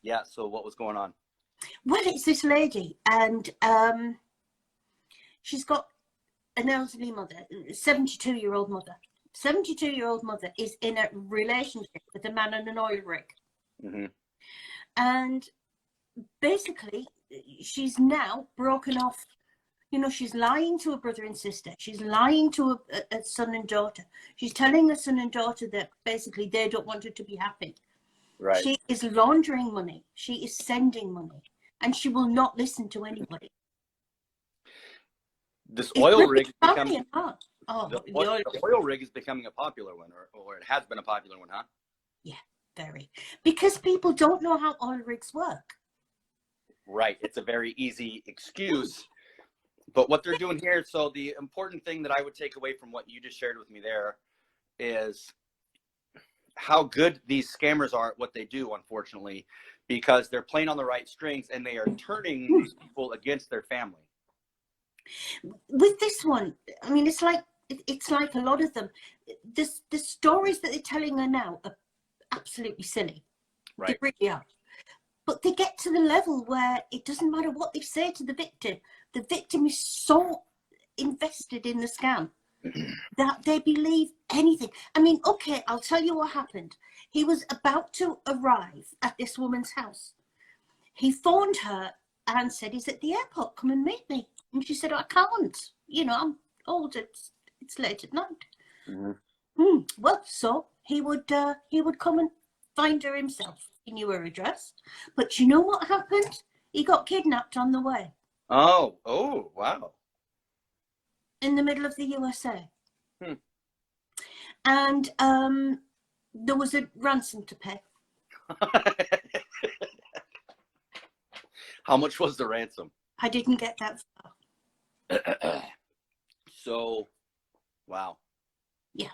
Yeah. So what was going on? Well, it's this lady, and she's got an elderly mother, 72-year-old mother. 72-year-old mother is in a relationship with a man on an oil rig. Mm-hmm. And basically, she's now broken off. You know, she's lying to her brother and sister. She's lying to a son and daughter. She's telling her son and daughter that basically they don't want her to be happy. Right. She is laundering money. She is sending money. And she will not listen to anybody. This oil rig is the oil rig is becoming a popular one, or it has been a popular one, huh? Yeah, very. Because people don't know how oil rigs work. Right. It's a very easy excuse. But what they're doing here, so the important thing that I would take away from what you just shared with me there is how good these scammers are at what they do, unfortunately, because they're playing on the right strings and they are turning these people against their family. With this one, I mean, it's like a lot of them. The stories that they're telling her now are absolutely silly. Right. They really are. But they get to the level where it doesn't matter what they say to the victim. The victim is so invested in the scam that they believe anything. I mean, okay, I'll tell you what happened. He was about to arrive at this woman's house. He phoned her and said, he's at the airport, come and meet me. And she said, I can't. You know, I'm old, it's late at night. Mm-hmm. Well, so he would come and find her himself. He knew her address. But you know what happened? He got kidnapped on the way. Oh, wow. In the middle of the USA. And there was a ransom to pay. How much was the ransom? I didn't get that far. So, wow. Yeah.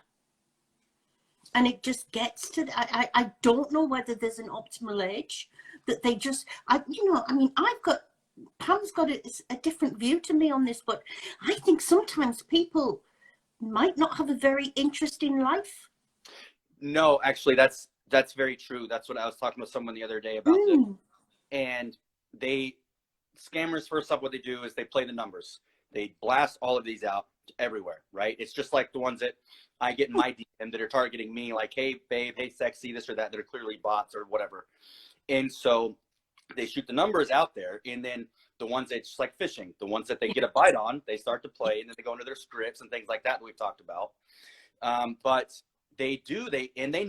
And it just gets to I don't know whether there's an optimal age that they just, Pam's got a different view to me on this, but I think sometimes people might not have a very interesting life. No, actually, that's very true. That's what I was talking to someone the other day about this. And scammers, first up, what they do is they play the numbers. They blast all of these out everywhere, right? It's just like the ones that I get in my DM that are targeting me, like, hey, babe, hey, sexy, this or that are clearly bots or whatever. And so they shoot the numbers out there, and then the ones that just like phishing, the ones that they get a bite on, they start to play, and then they go into their scripts and things like that we've talked about. But they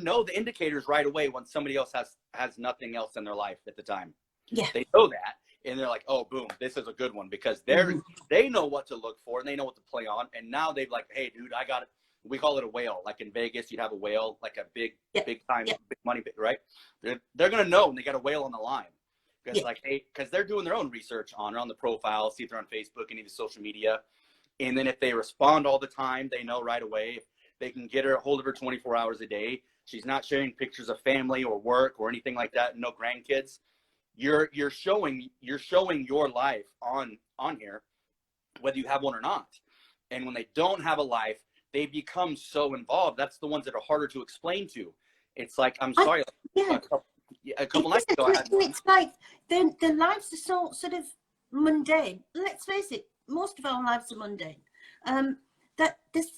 know the indicators right away when somebody else has nothing else in their life at the time. Yeah. They know that, and they're like, oh, boom, this is a good one, because they know what to look for and they know what to play on. And now they've like, hey, dude, I got it. We call it a whale. Like in Vegas, you'd have a whale, like a big time, big money, right? They're going to know when they got a whale on the line. Because because they're doing their own research on her, on the profile, see if they're on Facebook, any of the social media. And then if they respond all the time, they know right away. If they can get her a hold of her 24 hours a day, she's not sharing pictures of family or work or anything like that, no grandkids. You're showing your life on here, whether you have one or not. And when they don't have a life, they become so involved. That's the ones that are harder to explain to. It's like, I'm sorry, a couple nights ago, it's like their lives are so sort of mundane. Let's face it, most of our lives are mundane. That this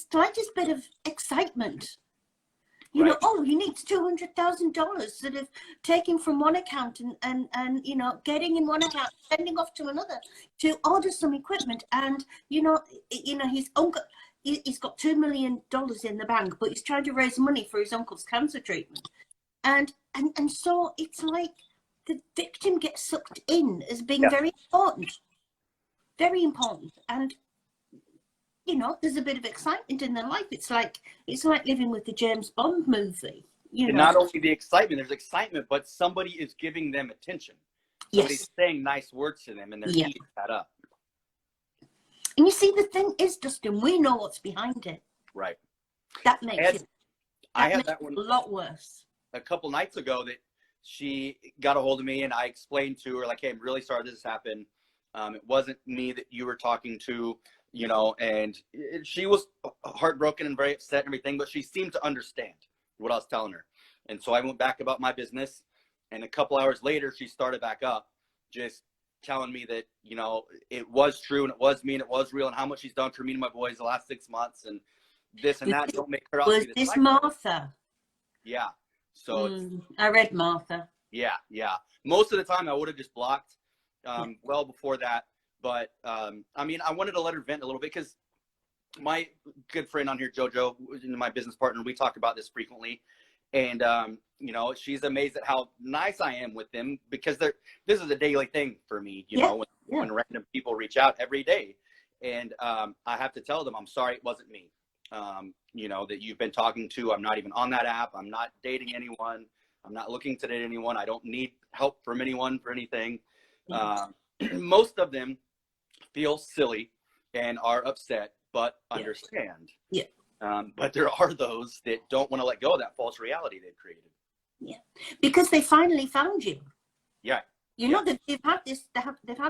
slightest bit of excitement. You know, oh, you need $200,000 sort of taking from one account and you know, getting in one account, sending off to another to order some equipment. And you know his uncle, he's got $2 million in the bank, but he's trying to raise money for his uncle's cancer treatment. And so it's like the victim gets sucked in as being very important. And you know, there's a bit of excitement in their life. It's like living with the James Bond movie. You know? Not only the excitement, there's excitement, but somebody is giving them attention. Somebody's saying nice words to them, and they're eating that up. And you see, the thing is, Dustin, we know what's behind it. Right. That makes I had that one a lot worse. A couple nights ago that she got a hold of me, and I explained to her, like, hey, I'm really sorry this has happened. It wasn't me that you were talking to. You know, and she was heartbroken and very upset and everything, but she seemed to understand what I was telling her. And so I went back about my business. And a couple hours later, she started back up, just telling me that, you know, it was true and it was me and it was real and how much she's done for me and my boys the last 6 months and this and that. Don't make her out to Was be the this psycho. Martha? Yeah. So I read Martha. yeah. Most of the time I would have just blocked well before that. But I mean, I wanted to let her vent a little bit because my good friend on here, JoJo, my business partner, we talk about this frequently. And, you know, she's amazed at how nice I am with them because this is a daily thing for me, you know, when random people reach out every day. And I have to tell them, I'm sorry, it wasn't me. You know, that you've been talking to, I'm not even on that app. I'm not dating anyone. I'm not looking to date anyone. I don't need help from anyone for anything. Most of them feel silly and are upset, but understand. Yeah. But there are those that don't want to let go of that false reality they've created. Yeah, because they finally found you. Yeah. You know that they've had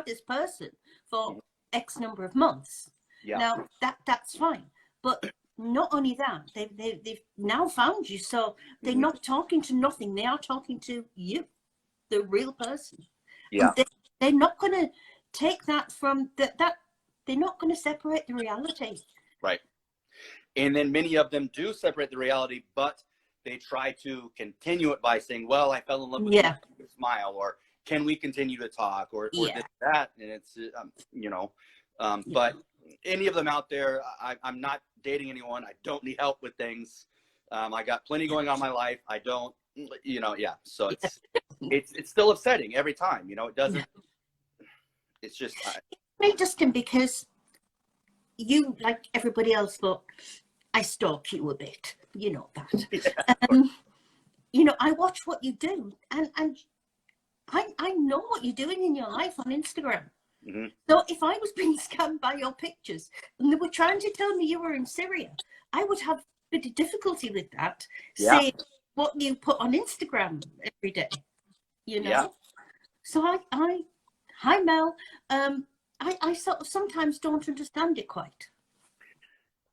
this person for X number of months. Yeah. Now that's fine, but not only that, they've now found you, so they're not talking to nothing. They are talking to you, the real person. Yeah. And they're not going to take that from that. They're not going to separate the reality. Right. And then many of them do separate the reality, but they try to continue it by saying, well, I fell in love with you, smile, or can we continue to talk, or this, that. And it's, you know, but any of them out there, I'm not dating anyone. I don't need help with things. I got plenty going on in my life. I don't, you know, So it's still upsetting every time, you know, it doesn't, it's just. Me, Dustin, because you, like everybody else, thought, I stalk you a bit, you know that. You know, I watch what you do, and I know what you're doing in your life on Instagram. So if I was being scammed by your pictures and they were trying to tell me you were in Syria, I would have a bit of difficulty with that. Say what you put on Instagram every day, you know. So hi Mel, I sort of sometimes don't understand it quite.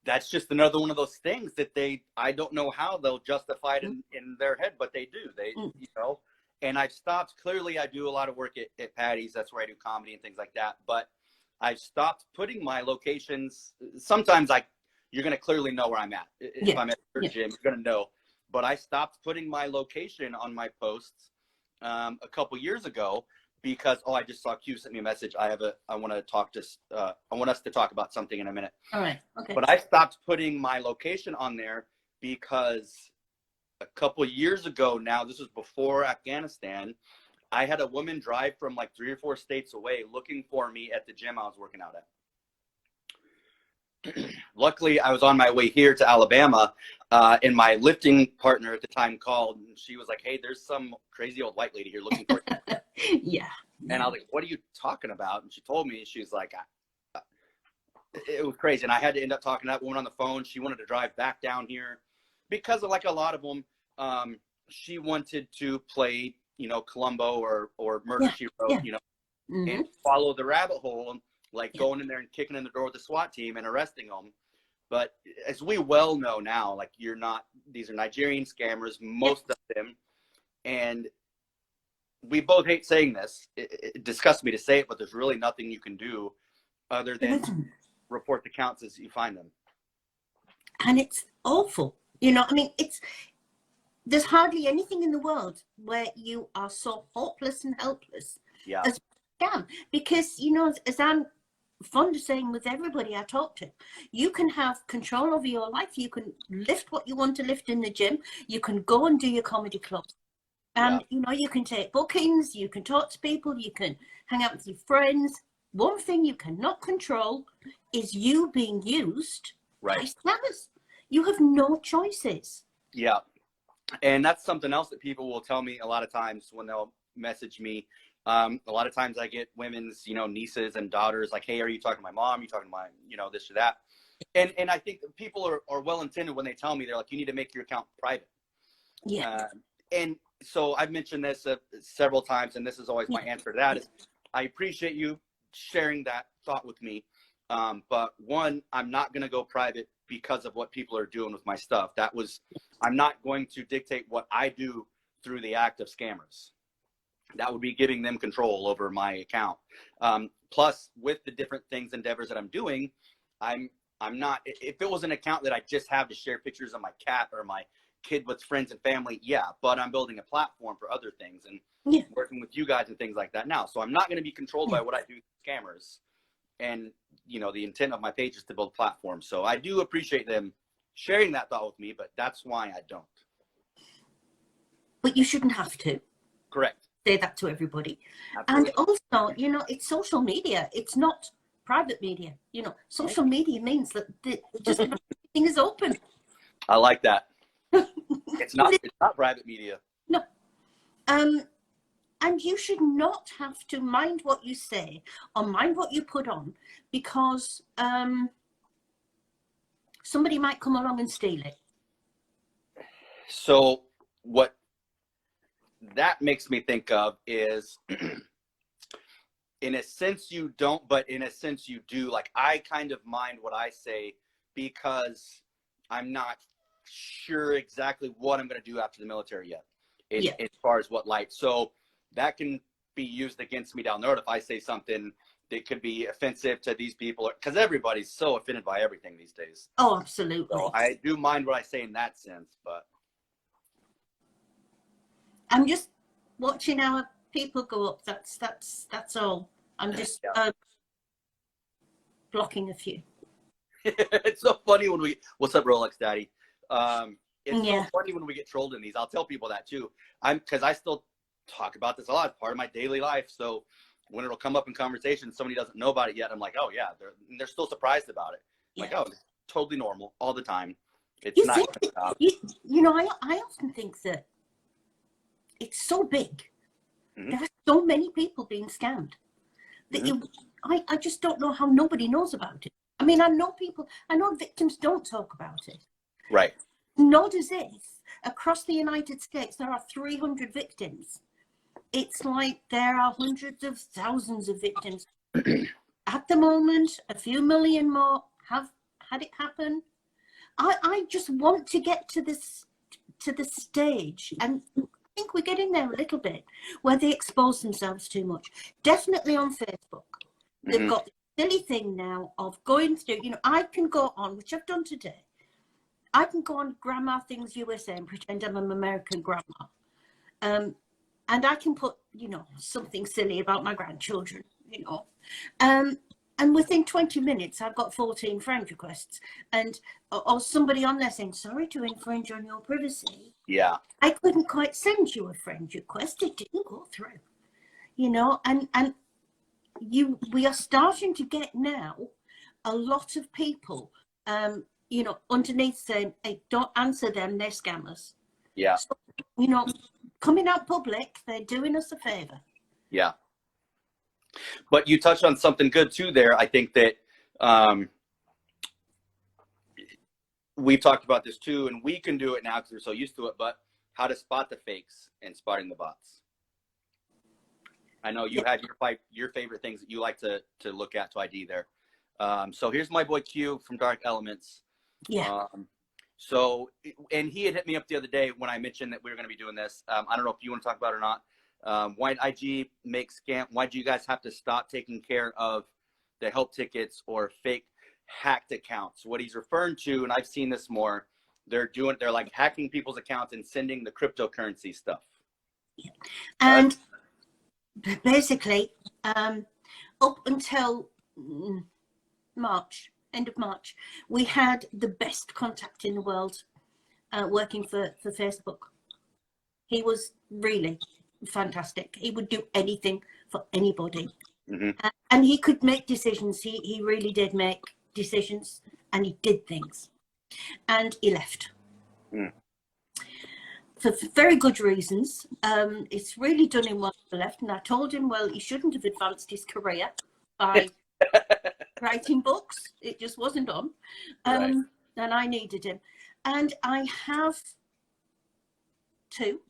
That's just another one of those things that I don't know how they'll justify it in their head, but they do. You know, and I've stopped. Clearly, I do a lot of work at Patty's. That's where I do comedy and things like that. But I've stopped putting my locations. Sometimes you're going to clearly know where I'm at. If I'm at your gym, you're going to know. But I stopped putting my location on my posts a couple years ago because I just saw Q sent me a message. I want us to talk about something in a minute. All right. Okay. But I stopped putting my location on there because a couple years ago now, this was before Afghanistan, I had a woman drive from like 3 or 4 states away looking for me at the gym I was working out at. Luckily, I was on my way here to Alabama, and my lifting partner at the time called, and she was like, hey, there's some crazy old white lady here looking for you. Yeah. And I was like, what are you talking about? And she told me, she was like, it was crazy. And I had to end up talking to that woman on the phone. She wanted to drive back down here because of, like a lot of them, she wanted to play, you know, Columbo or Murder, She Wrote, you know, and follow the rabbit hole, like going in there and kicking in the door with the SWAT team and arresting them. But as we well know now, like these are Nigerian scammers, most of them. And we both hate saying this. It disgusts me to say it, but there's really nothing you can do other than report the counts as you find them. And it's awful. You know, I mean, there's hardly anything in the world where you are so hopeless and helpless as a scam. Because, you know, as I'm fond of saying with everybody I talk to, you can have control over your life. You can lift what you want to lift in the gym. You can go and do your comedy clubs. And, you know, you can take bookings, you can talk to people, you can hang out with your friends. One thing you cannot control is you being used by scammers. You have no choices. Yeah. And that's something else that people will tell me a lot of times when they'll message me. A lot of times I get women's, you know, nieces and daughters like, hey, are you talking to my mom? Are you talking to my, you know, this or that? And I think people are well-intended when they tell me, they're like, you need to make your account private. Yeah. And so I've mentioned this several times, and this is always my answer to that is I appreciate you sharing that thought with me. But one, I'm not going to go private because of what people are doing with my stuff. I'm not going to dictate what I do through the act of scammers. that would be giving them control over my account. Plus, with the different things, endeavors that I'm doing, I'm not, if it was an account that I just have to share pictures of my cat or my kid with friends and family, yeah, but I'm building a platform for other things and working with you guys and things like that now. So I'm not going to be controlled by what I do with scammers. And, you know, the intent of my page is to build platforms. So I do appreciate them sharing that thought with me, but that's why I don't. But you shouldn't have to. Correct. Say that to everybody. Absolutely. And also, you know, it's social media. It's not private media. You know, social media means that just everything is open. I like that. It's not private media. No. And you should not have to mind what you say or mind what you put on, because somebody might come along and steal it. So what that makes me think of is, in a sense you don't, but in a sense you do. Like, I kind of mind what I say because I'm not sure exactly what I'm going to do after the military yet, as far as what light. So that can be used against me down the road if I say something that could be offensive to these people, because everybody's so offended by everything these days. Oh, absolutely. So I do mind what I say in that sense, but I'm just watching our people go up. That's all. I'm just blocking a few. It's so funny when what's up, Rolex Daddy? It's Yeah. so funny when we get trolled in these. I'll tell people that too. Because I still talk about this a lot. It's part of my daily life. So when it'll come up in conversation, somebody doesn't know about it yet, I'm like, oh yeah, they're still surprised about it. Yeah. Like, oh, it's totally normal all the time. It's You not think, gonna stop. you know, I often think that it's so big. Mhm. There are so many people being scammed that I just don't know how nobody knows about it. I mean, I know victims don't talk about it. Right. Nor does this. Across the United States, there are 300 victims. It's like there are hundreds of thousands of victims. At the moment, a few million more have had it happen. I just want to get to the stage, and I think we're getting there a little bit, where they expose themselves too much. Definitely on Facebook. They've got the silly thing now of going through, you know, I can go on, which I've done today. I can go on Grandma Things USA and pretend I'm an American grandma. And I can put, you know, something silly about my grandchildren, you know. And within 20 minutes, I've got 14 friend requests. Or somebody on there saying, sorry to infringe on your privacy. Yeah. I couldn't quite send you a friend request. It didn't go through. You know, and we are starting to get now a lot of people, you know, underneath saying, hey, don't answer them, they're scammers. Yeah. So, you know, coming out public, they're doing us a favor. Yeah. But you touched on something good too there. I think that we've talked about this too, and we can do it now because we're so used to it, but how to spot the fakes and spotting the bots. I know you had your favorite things that you like to look at to ID there. So here's my boy Q from Dark Elements. Yeah. So, and he had hit me up the other day when I mentioned that we were going to be doing this. I don't know if you want to talk about it or not. Why IG makes scam? Why do you guys have to stop taking care of the help tickets or fake hacked accounts? What he's referring to, and I've seen this more, they're like hacking people's accounts and sending the cryptocurrency stuff. Yeah. And basically, up until March, end of March, we had the best contact in the world working for Facebook. He was really fantastic. He would do anything for anybody. And he could make decisions. He really did make decisions, and he did things. And he left. For very good reasons. It's really done him well to left. And I told him, well, he shouldn't have advanced his career by writing books. It just wasn't on. Right. And I needed him. And I have 2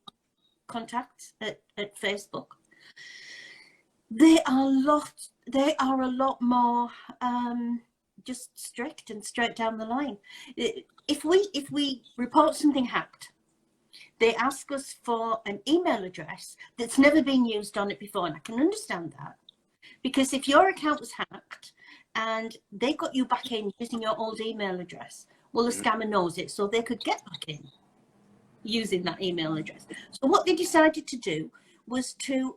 contacts at Facebook. They are a lot more just strict and straight down the line. If we report something hacked, They ask us for an email address that's never been used on it before. And I can understand that, because if your account was hacked and they got you back in using your old email address, well, the scammer knows it, so they could get back in using that email address. So what they decided to do was to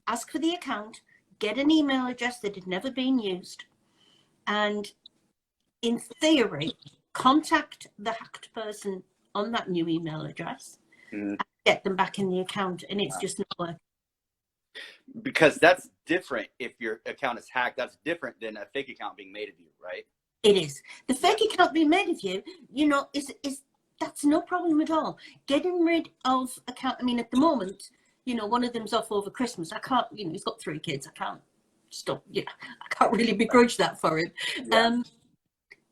ask for the account, get an email address that had never been used, and in theory, contact the hacked person on that new email address and get them back in the account. And it's just not working. Because that's different. If your account is hacked, that's different than a fake account being made of you, right? It is. The fake account being made of you, you know, is that's no problem at all. Getting rid of account, I mean, at the moment, you know, one of them's off over Christmas. I can't, you know, he's got 3 kids. I can't stop, you know, I can't really begrudge that for him. Yeah.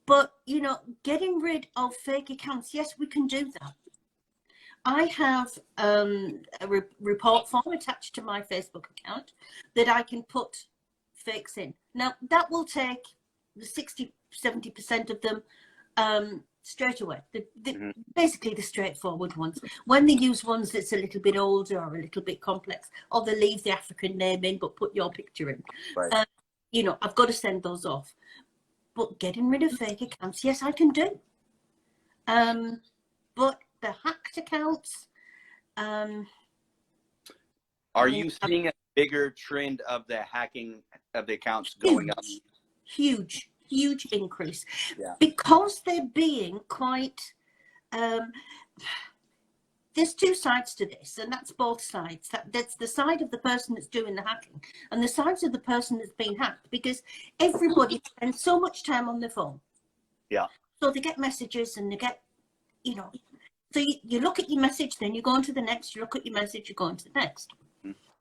But, you know, getting rid of fake accounts, yes, we can do that. I have a report form attached to my Facebook account that I can put fakes in. Now, that will take the 60-70% of them straight away. Basically, the straightforward ones. When they use ones that's a little bit older or a little bit complex, or they leave the African name in but put your picture in, Right. you know, I've got to send those off. But getting rid of fake accounts, yes, I can do. But the hacked accounts. Are you seeing a bigger trend of the hacking of the accounts going up? Huge increase. Yeah. Because they're being quite. There's 2 sides to this, and that's both sides. That's the side of the person that's doing the hacking and the sides of the person that's being hacked, because everybody spends so much time on their phone. Yeah. So they get messages and they get, you know, so you look at your message, then you go on to the next, you look at your message, you go on to the next.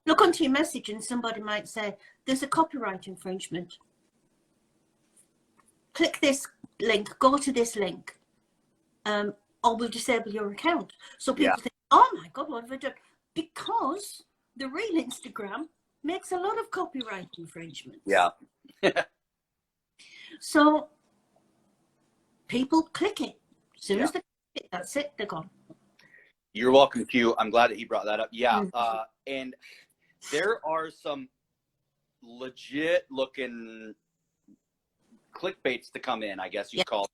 Look onto your message and somebody might say, there's a copyright infringement. Click this link, go to this link. Or we'll disable your account. So people think, oh my God, what have I done? Because the real Instagram makes a lot of copyright infringements. Yeah. So people click it. As soon as they click it, that's it, they're gone. You're welcome, Q. I'm glad that he brought that up. Yeah. And there are some legit looking clickbaits to come in, I guess you call it.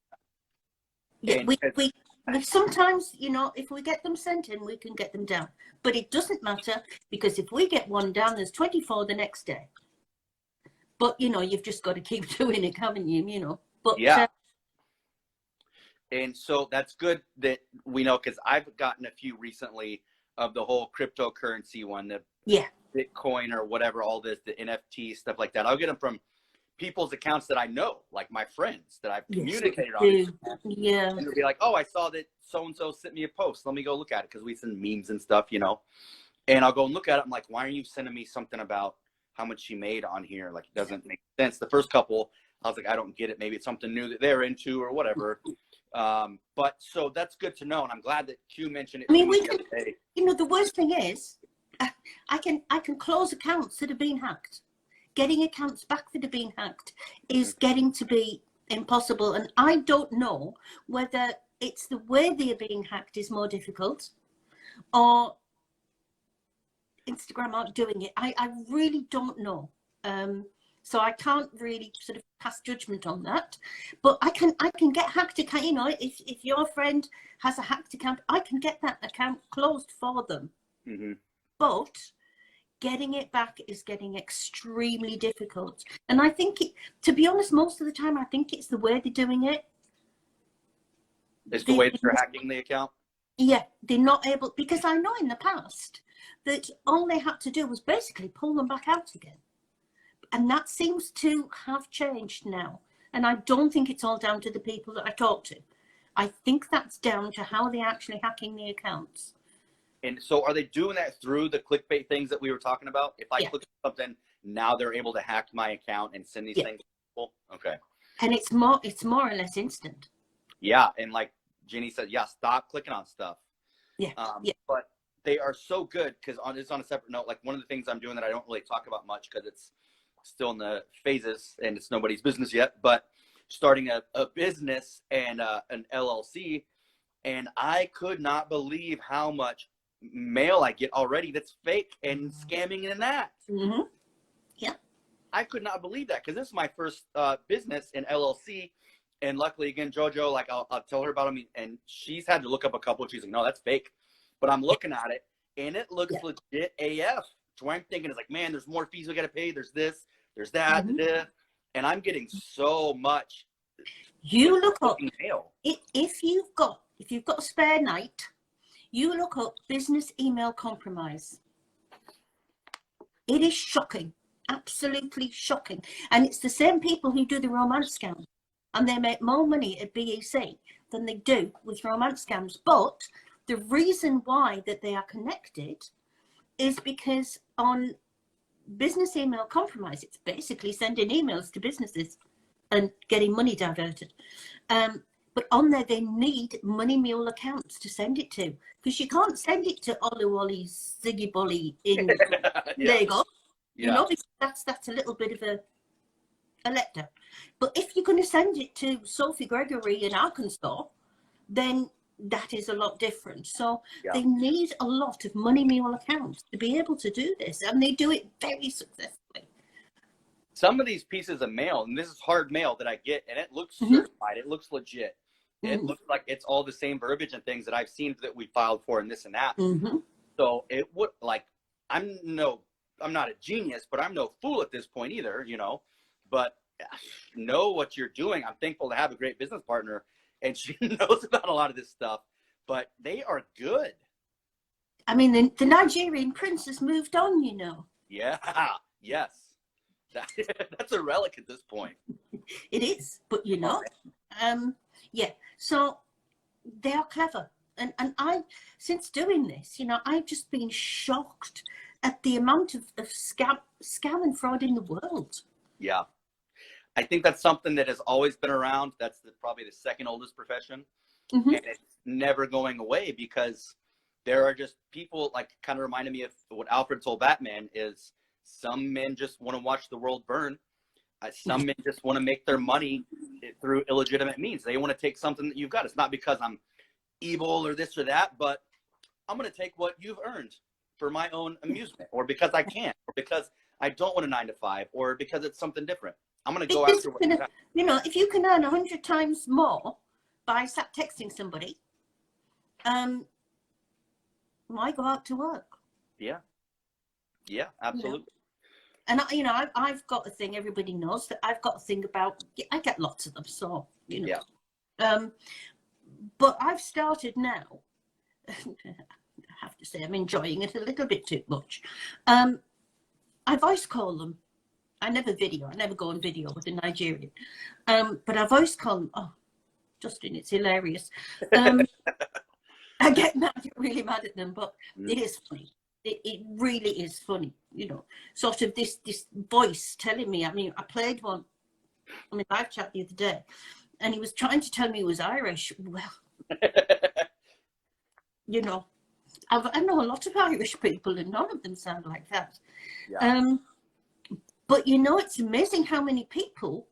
Yeah, we sometimes, you know, if we get them sent in, we can get them down. But it doesn't matter, because if we get one down, there's 24 the next day. But, you know, you've just got to keep doing it, haven't you? You know. But yeah. And so that's good that we know, because I've gotten a few recently of the whole cryptocurrency one, the Bitcoin or whatever, all this, the NFT stuff like that. I'll get them from people's accounts that I know, like my friends that I've communicated on. Yeah. And they'll be like, oh, I saw that so-and-so sent me a post. Let me go look at it, because we send memes and stuff, you know. And I'll go and look at it. I'm like, why are you sending me something about how much she made on here? Like, it doesn't make sense. The first couple, I was like, I don't get it. Maybe it's something new that they're into or whatever. But so that's good to know. And I'm glad that Q mentioned it. I mean, you know, the worst thing is I can close accounts that have been hacked. Getting accounts back that have been hacked is getting to be impossible. And I don't know whether it's the way they are being hacked is more difficult, or Instagram aren't doing it. I really don't know. So I can't really sort of pass judgment on that. But I can get hacked account. You know, if your friend has a hacked account, I can get that account closed for them. But getting it back is getting extremely difficult. And I think, to be honest, most of the time, I think it's the way they're doing it. It's the way that they're hacking the account? Yeah, they're not able, because I know in the past that all they had to do was basically pull them back out again. And that seems to have changed now. And I don't think it's all down to the people that I talk to. I think that's down to how they're actually hacking the accounts. And so are they doing that through the clickbait things that we were talking about? If I click something, now they're able to hack my account and send these things to people? Okay. And it's more or less instant. Yeah. And like Jenny said, stop clicking on stuff. Yeah. But they are so good, because on a separate note, like one of the things I'm doing that I don't really talk about much because it's still in the phases and it's nobody's business yet, but starting a business and an LLC And I could not believe how much mail I get already that's fake and scamming and that. Mm-hmm. Yeah. I could not believe that, because this is my first business in LLC. And luckily, again, JoJo, like I'll tell her about them, and she's had to look up a couple. She's like, no, that's fake. But I'm looking at it, and it looks legit AF. So I'm thinking, it's like, man, there's more fees we got to pay. There's this, there's that, this. And I'm getting so much. You look up, mail. if you've got a spare night, you look up business email compromise. It is shocking, absolutely shocking. And it's the same people who do the romance scam. And they make more money at BEC than they do with romance scams. But the reason why that they are connected is because on business email compromise, it's basically sending emails to businesses and getting money diverted. But on there, they need Money Mule accounts to send it to, because you can't send it to Olu Ollie Ziggy Bolly in Lagos. You know, because that's a little bit of a letdown. But if you're going to send it to Sophie Gregory in Arkansas, then that is a lot different. So they need a lot of Money Mule accounts to be able to do this, and they do it very successfully. Some of these pieces of mail, and this is hard mail that I get, and it looks certified, it looks legit. It looks like it's all the same verbiage and things that I've seen that we filed for and this and that. So it would, like, I'm not a genius, but I'm no fool at this point either, you know, but know what you're doing. I'm thankful to have a great business partner, and she knows about a lot of this stuff, but they are good. I mean, the Nigerian prince has moved on, you know. Yeah, yes. That's a relic at this point. It is, but you know, yeah. So they are clever, and I, since doing this, you know, I've just been shocked at the amount of scam and fraud in the world. Yeah, I think that's something that has always been around. That's probably the second oldest profession, and it's never going away, because there are just people, like, kind of reminded me of what Alfred told Batman is. Some men just want to watch the world burn. Some men just want to make their money through illegitimate means. They want to take something that you've got. It's not because I'm evil or this or that, but I'm going to take what you've earned for my own amusement, or because I can, or because I don't want a 9-to-5, or because it's something different. I'm going to go after what you got. You know, if you can earn 100 times more by sat texting somebody, why go out to work? Yeah. Yeah, absolutely. You know? And you know, I've got a thing. Everybody knows that I've got a thing about. I get lots of them, so you know. Yeah. But I've started now. I have to say, I'm enjoying it a little bit too much. I voice call them. I never video. I never go on video with a Nigerian. But I voice call them. Oh, Justin, it's hilarious. I get really mad at them, but it is funny. It really is funny, you know, sort of this voice telling me. I mean, I played one on my live chat the other day, and he was trying to tell me he was Irish. Well, you know, I know a lot of Irish people, and none of them sound like that. Yeah. But you know, it's amazing how many people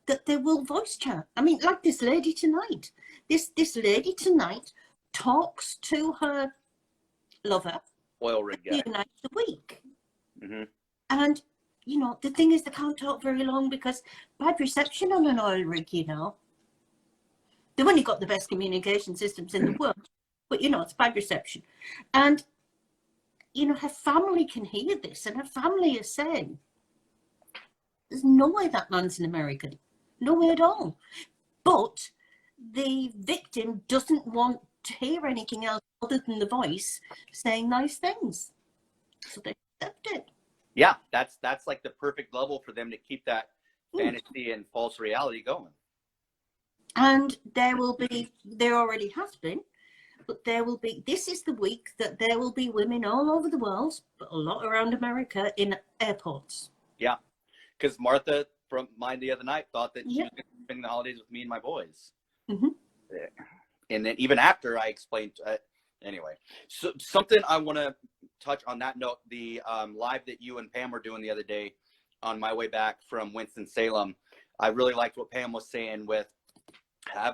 that they will voice chat. I mean, like this lady tonight. This lady tonight talks to her lover oil rig guy. 2 nights a week. And you know, the thing is, they can't talk very long because bad reception on an oil rig, you know. They've only got the best communication systems in the world, but you know, it's bad reception. And you know, her family can hear this, and her family is saying, there's no way that man's an American. No way at all. But the victim doesn't want to hear anything else other than the voice saying nice things, so they accept it. Yeah, that's like the perfect level for them to keep that fantasy and false reality going. And there already has been, but there will be. This is the week that there will be women all over the world, but a lot around America, in airports. Yeah, because Martha from mine the other night thought that she was going to spend the holidays with me and my boys. And then even after I explained, anyway, so something I want to touch on that note, the live that you and Pam were doing the other day on my way back from Winston-Salem, I really liked what Pam was saying with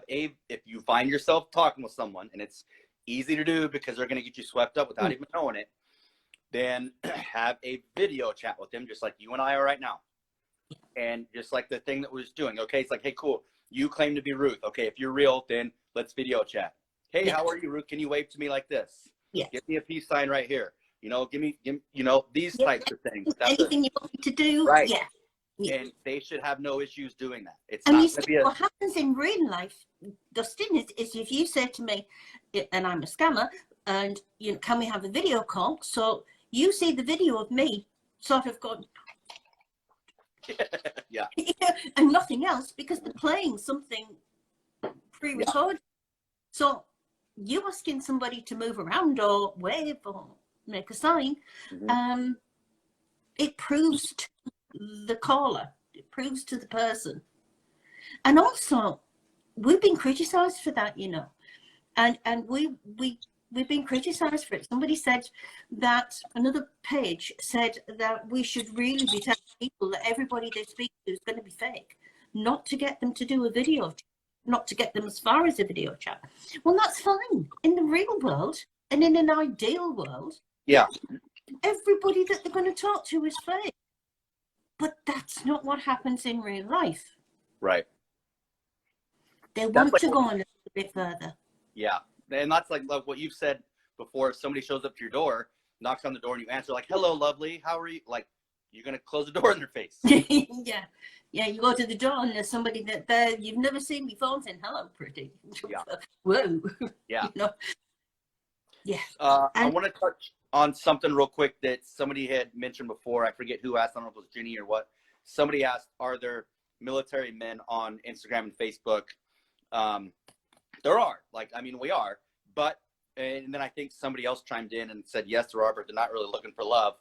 if you find yourself talking with someone, and it's easy to do because they're going to get you swept up without even knowing it, then have a video chat with them, just like you and I are right now. And just like the thing that we're just doing. Okay, it's like, hey, cool. You claim to be Ruth. Okay, if you're real, then let's video chat. Hey, how are you, Ruth? Can you wave to me like this? Yeah. Give me a peace sign right here. You know, give me these types of things. Anything you want me to do, right. Yeah. And they should have no issues doing that. It's and not you see, be what happens in real life, Dustin, is if you say to me, and I'm a scammer, and can we have a video call? So you see the video of me sort of going, yeah, and nothing else, because they're playing something pre-recorded. Yeah. So you asking somebody to move around or wave or make a sign, it proves to the caller, it proves to the person. And also, we've been criticized for that, and we've been criticized for it. Somebody said that, another page said that we should really be telling people that everybody they speak to is going to be fake, not to get them to do a video, not to get them as far as a video chat. Well, that's fine in the real world, and in an ideal world, yeah, everybody that they're going to talk to is fake. But that's not what happens in real life. Right. They want to go on a little bit further. Yeah. And that's like what you've said before. If somebody shows up to your door, knocks on the door, and you answer like, hello, lovely, how are you? Like, you're going to close the door in their face. Yeah. Yeah, you go to the door and there's somebody that you've never seen before and saying, hello, pretty. Yeah. Whoa. Yeah. Yeah. I want to touch on something real quick that somebody had mentioned before. I forget who asked. I don't know if it was Ginny or what. Somebody asked, are there military men on Instagram and Facebook? There are. We are. But, and then I think somebody else chimed in and said, yes, there are, but they're not really looking for love.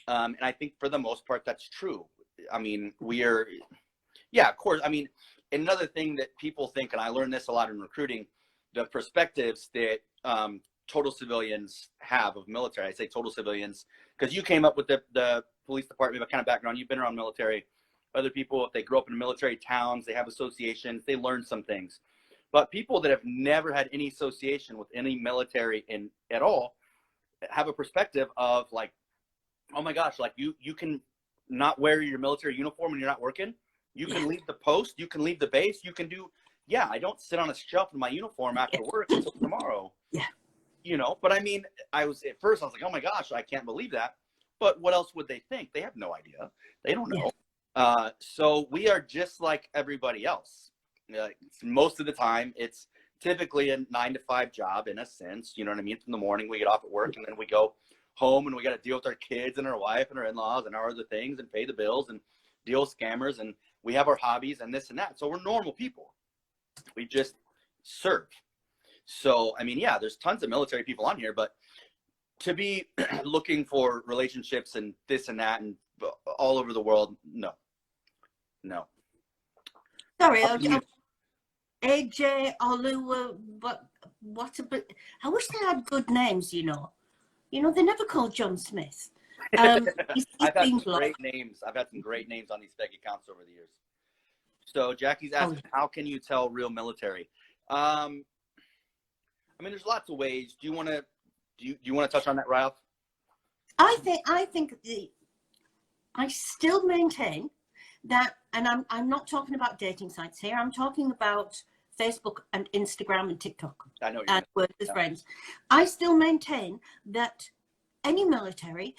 And I think for the most part, that's true. We are, yeah, of course. Another thing that people think, and I learned this a lot in recruiting, the perspectives that total civilians have of military. I say total civilians because you came up with the police department kind of background. You've been around military. Other people, if they grow up in military towns, they have associations, they learn some things. But people that have never had any association with any military at all have a perspective of like, oh my gosh, like you can not wear your military uniform when you're not working. You can leave the post, you can leave the base, you can do, I don't sit on a shelf in my uniform after work until tomorrow. Yeah. But I was like, oh my gosh, I can't believe that. But what else would they think? They have no idea. They don't know. Yeah. So we are just like everybody else. Most of the time, it's typically a 9-to-5 job in a sense. You know what I mean? From the morning we get off at work and then we go home and we got to deal with our kids and our wife and our in-laws and our other things and pay the bills and deal with scammers, and we have our hobbies and this and that. So we're normal people. We just serve. So, there's tons of military people on here, but to be looking for relationships and this and that and all over the world, no. Sorry, AJ, Olu, what about, I wish they had good names, they never called John Smith. I've had some great names. I've had some great names on these fake accounts over the years. So Jackie's asking, how can you tell real military? There's lots of ways. Do you want to touch on that, Ralph? I think I still maintain that, and I'm not talking about dating sites here. I'm talking about Facebook and Instagram and TikTok. I know. And work with friends. I still maintain that any military,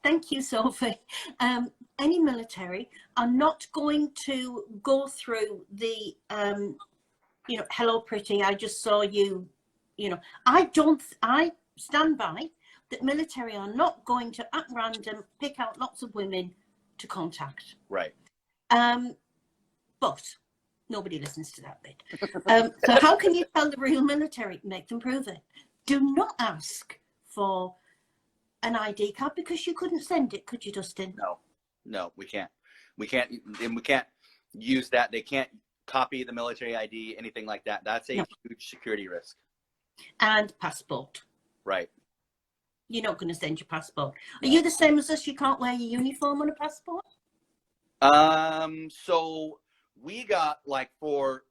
thank you, Sophie, any military are not going to go through the, hello, pretty, I just saw you, I stand by that military are not going to, at random, pick out lots of women to contact. Right. But nobody listens to that bit. So how can you tell the real military? Make them prove it. Do not ask for an ID card because you couldn't send it, could you, Dustin? No, we can't. We can't use that. They can't copy the military ID, anything like that. That's a huge security risk. And passport. Right. You're not going to send your passport. Are you the same as us? You can't wear your uniform on a passport? So we got, like, for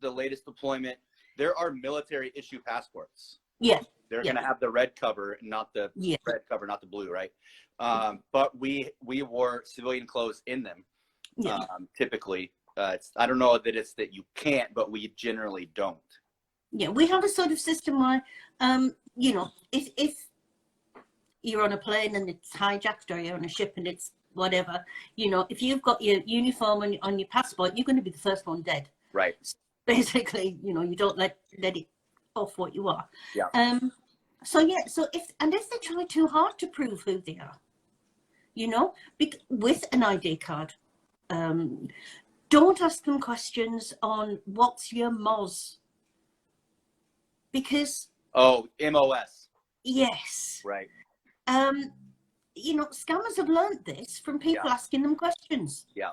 the latest deployment, there are military issue passports. Yeah. They're going to have the red cover, not the red cover, not the blue, right? But we wore civilian clothes in them. Typically, I don't know that it's that you can't, but we generally don't. Yeah, we have a sort of system where, you know, if you're on a plane and it's hijacked, or you're on a ship and it's whatever, you know, if you've got your uniform on your passport, you're going to be the first one dead. Right. So basically, you know, you don't let it off what you are. Yeah. So yeah, so if they try too hard to prove who they are, you know, with an ID card, don't ask them questions on what's your MOS, because MOS. Yes. Right. You know, scammers have learned this from people asking them questions. Yeah.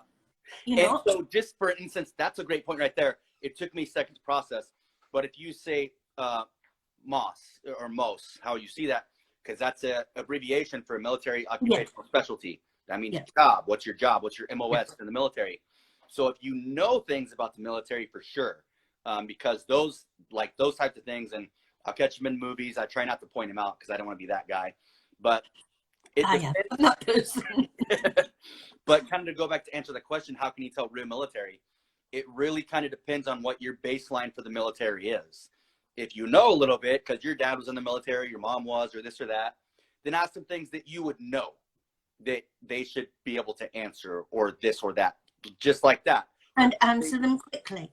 You know. And so, just for instance, that's a great point right there. It took me a second to process, but if you say MOS or MOS, how you see that, because that's a abbreviation for a military occupational specialty. That means job. What's your job? What's your MOS in the military? So if you know things about the military, for sure, because those types of things, and I'll catch them in movies. I try not to point them out because I don't want to be that guy. But I'm that person. But kind of to go back to answer the question, how can you tell real military? It really kind of depends on what your baseline for the military is. If you know a little bit because your dad was in the military, your mom was, or this or that, then ask them things that you would know that they should be able to answer, or this or that, just like that. And answer them quickly.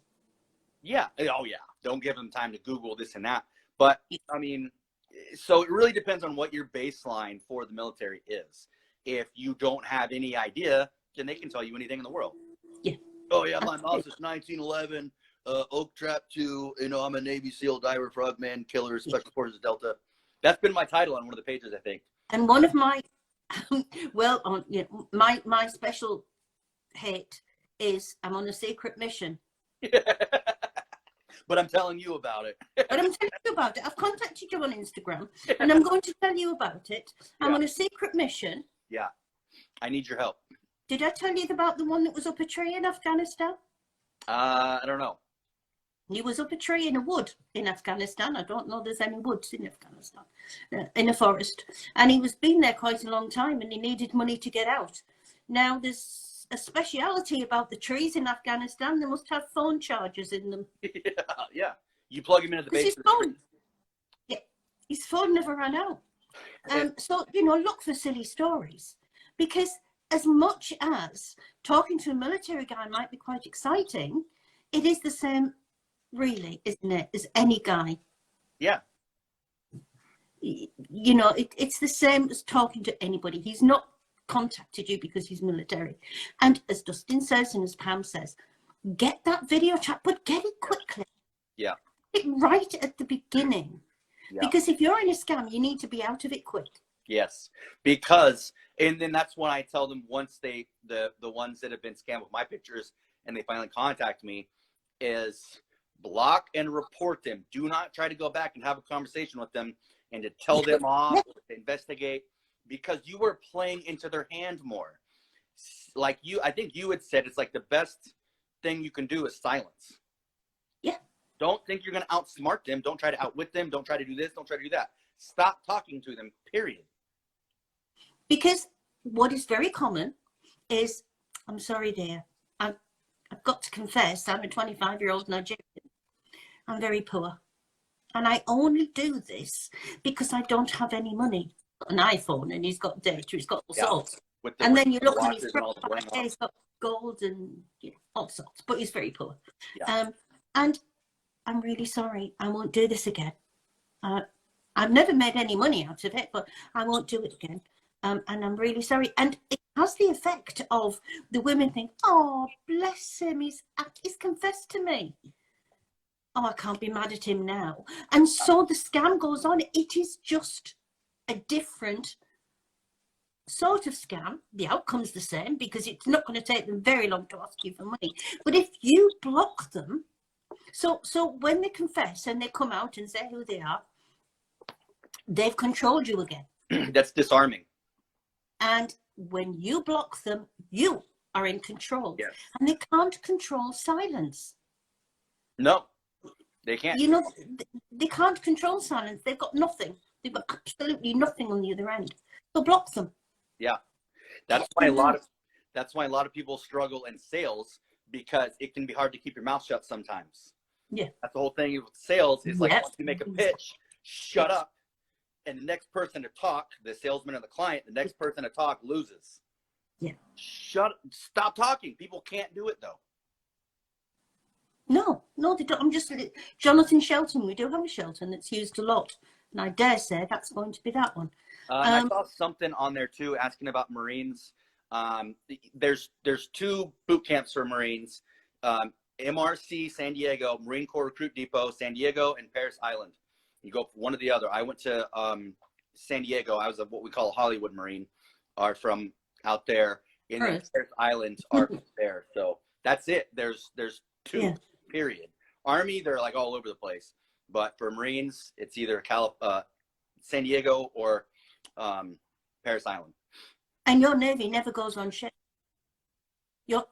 Yeah. Oh, yeah. Don't give them time to Google this and that. But, I mean, so it really depends on what your baseline for the military is. If you don't have any idea, then they can tell you anything in the world. Yeah. Oh, yeah, my mom's is 1911, Oak Trap 2, you know, I'm a Navy SEAL, diver, frogman, killer, Special Forces Delta. That's been my title on one of the pages, I think. And one of my, my special hate is I'm on a secret mission. But I'm telling you about it. But I'm telling you about it. I've contacted you on Instagram, and I'm going to tell you about it. I'm on a secret mission. Yeah. I need your help. Did I tell you about the one that was up a tree in Afghanistan? I don't know. He was up a tree in a wood in Afghanistan. I don't know there's any woods in Afghanistan, in a forest. And he was been there quite a long time, and he needed money to get out. Now, there's a speciality about the trees in Afghanistan. They must have phone chargers in them. Yeah. You plug him into the base of the tree. Yeah, his phone never ran out. So, you know, look for silly stories. Because as much as talking to a military guy might be quite exciting, it is the same, really, isn't it, as any guy. Yeah. You know, it's the same as talking to anybody. He's not contacted you because he's military. And as Dustin says and as Pam says, get that video chat, but get it quickly. Yeah. Get right at the beginning. Yeah. Because if you're in a scam, you need to be out of it quick. Yes, because, and then that's when I tell them, once the ones that have been scammed with my pictures and they finally contact me, is block and report them. Do not try to go back and have a conversation with them and to tell them off, to investigate, because you were playing into their hand more. Like I think you had said, it's like the best thing you can do is silence. Yeah. Don't think you're going to outsmart them. Don't try to outwit them. Don't try to do this. Don't try to do that. Stop talking to them, period. Because what is very common is, I'm sorry, dear, I've got to confess, I'm a 25-year-old Nigerian. I'm very poor. And I only do this because I don't have any money. He's got an iPhone and he's got data, he's got all sorts. And then you look at his profile, he's got gold and all sorts, but he's very poor. Yeah. And I'm really sorry, I won't do this again. I've never made any money out of it, but I won't do it again. And I'm really sorry. And it has the effect of the women think, oh, bless him, he's confessed to me. Oh, I can't be mad at him now. And so the scam goes on. It is just a different sort of scam. The outcome's the same because it's not going to take them very long to ask you for money. But if you block them, so when they confess and they come out and say who they are, they've controlled you again. That's disarming. And when you block them, you are in control. Yes. And they can't control silence. No, they can't. You know, they can't control silence. They've got nothing. They've got absolutely nothing on the other end. So block them. Yeah, that's why a lot of people struggle in sales, because it can be hard to keep your mouth shut sometimes. Yeah, that's the whole thing with sales. Is like, yes. once you make a pitch, shut up, and the next person to talk, the salesman or the client, the next person to talk loses. Yeah. Stop talking. People can't do it though. No, they don't. I'm just Jonathan Shelton. We do have a Shelton that's used a lot, and I dare say that's going to be that one. And I saw something on there too, asking about Marines. There's 2 boot camps for Marines. MRC San Diego, Marine Corps Recruit Depot, San Diego, and Paris Island. You go one or the other. I went to San Diego. I was what we call a Hollywood Marine, are from out there. In Paris Island are from there. So that's it. There's 2, period. Army, they're like all over the place. But for Marines, it's either San Diego or Paris Island. And your Navy never goes on ship.